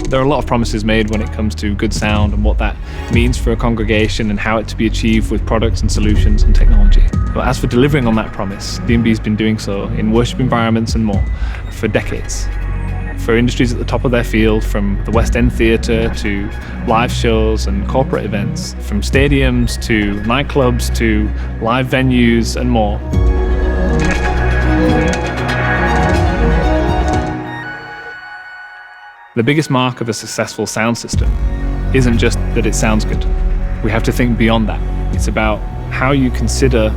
There are a lot of promises made when it comes to good sound and what that means for a congregation and how it to be achieved with products and solutions and technology. But as for delivering on that promise, D&B's been doing so in worship environments and more for decades. For industries at the top of their field, from the West End Theatre to live shows and corporate events, from stadiums to nightclubs to live venues and more. The biggest mark of a successful sound system isn't just that it sounds good. We have to think beyond that. It's about how you consider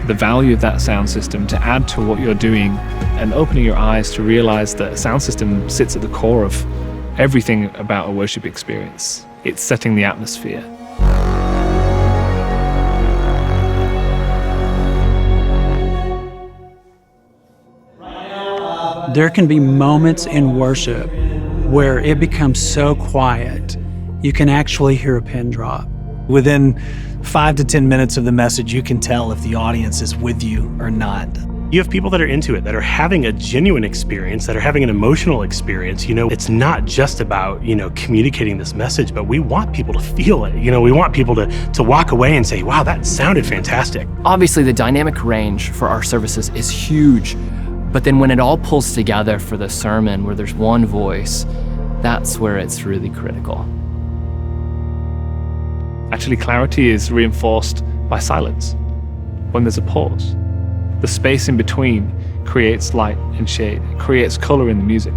the value of that sound system to add to what you're doing and opening your eyes to realize that a sound system sits at the core of everything about a worship experience. It's setting the atmosphere. There can be moments in worship where it becomes so quiet, you can actually hear a pin drop. Within 5 to 10 minutes of the message, you can tell if the audience is with you or not. You have people that are into it, that are having a genuine experience, that are having an emotional experience. It's not just about, communicating this message, but we want people to feel it. We want people to walk away and say, wow, that sounded fantastic. Obviously, the dynamic range for our services is huge. But then when it all pulls together for the sermon, where there's one voice, that's where it's really critical. Actually, clarity is reinforced by silence. When there's a pause, the space in between creates light and shade, it creates color in the music.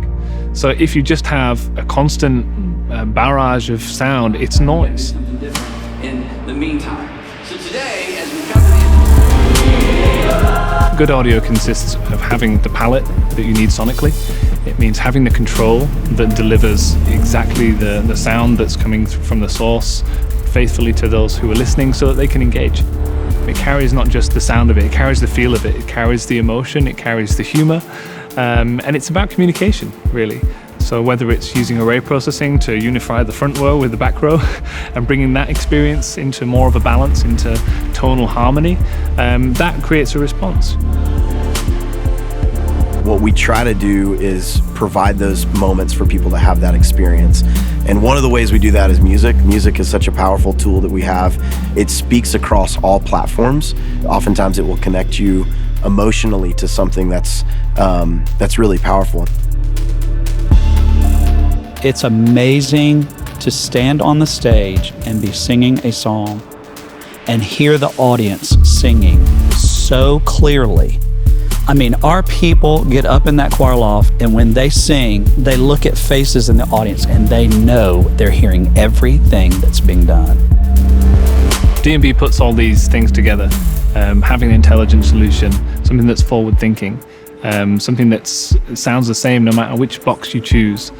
So if you just have a constant barrage of sound, it's noise. In the meantime, so today, as we come to the Good audio consists of having the palette that you need sonically. It means having the control that delivers exactly the sound that's coming from the source faithfully to those who are listening so that they can engage. It carries not just the sound of it, it carries the feel of it, it carries the emotion, it carries the humor, and it's about communication, really. So whether it's using array processing to unify the front row with the back row and bringing that experience into more of a balance, into tonal harmony, that creates a response. What we try to do is provide those moments for people to have that experience. And one of the ways we do that is music. Music is such a powerful tool that we have. It speaks across all platforms. Oftentimes it will connect you emotionally to something that's really powerful. It's amazing to stand on the stage and be singing a song and hear the audience singing so clearly. I mean, our people get up in that choir loft, and when they sing, they look at faces in the audience and they know they're hearing everything that's being done. D&B puts all these things together, having an intelligent solution, something that's forward-thinking, something that sounds the same no matter which box you choose,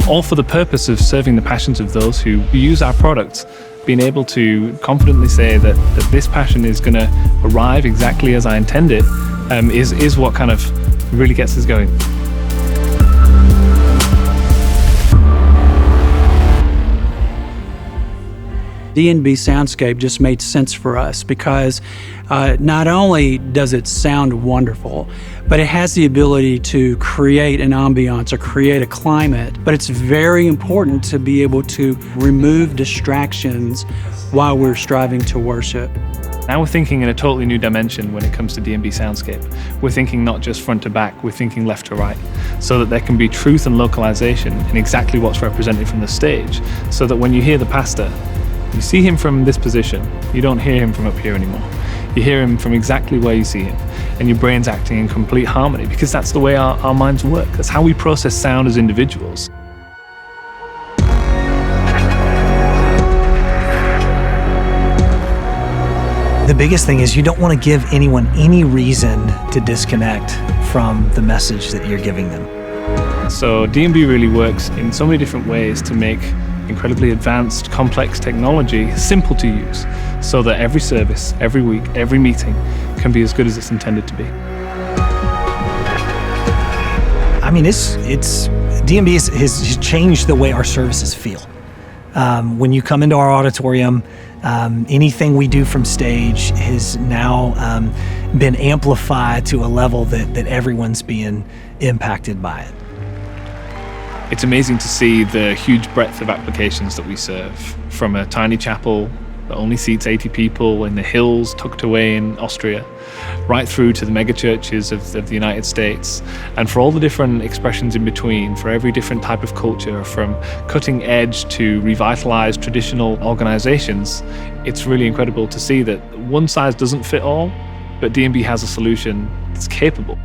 all for the purpose of serving the passions of those who use our products, being able to confidently say that this passion is going to arrive exactly as I intend it, is what kind of really gets us going. D&B Soundscape just made sense for us because not only does it sound wonderful, but it has the ability to create an ambiance or create a climate. But it's very important to be able to remove distractions while we're striving to worship. Now we're thinking in a totally new dimension when it comes to D&B Soundscape. We're thinking not just front to back, we're thinking left to right, so that there can be truth and localization in exactly what's represented from the stage, so that when you hear the pastor, you see him from this position, you don't hear him from up here anymore. You hear him from exactly where you see him, and your brain's acting in complete harmony, because that's the way our minds work. That's how we process sound as individuals. The biggest thing is you don't want to give anyone any reason to disconnect from the message that you're giving them. So D&B really works in so many different ways to make incredibly advanced, complex technology simple to use, so that every service, every week, every meeting can be as good as it's intended to be. I mean, D&B has changed the way our services feel. When you come into our auditorium, anything we do from stage has now been amplified to a level that everyone's being impacted by it. It's amazing to see the huge breadth of applications that we serve, from a tiny chapel that only seats 80 people in the hills tucked away in Austria, right through to the mega churches of the United States, and for all the different expressions in between, for every different type of culture, from cutting edge to revitalized traditional organizations. It's really incredible to see that one size doesn't fit all, but D&B has a solution that's capable.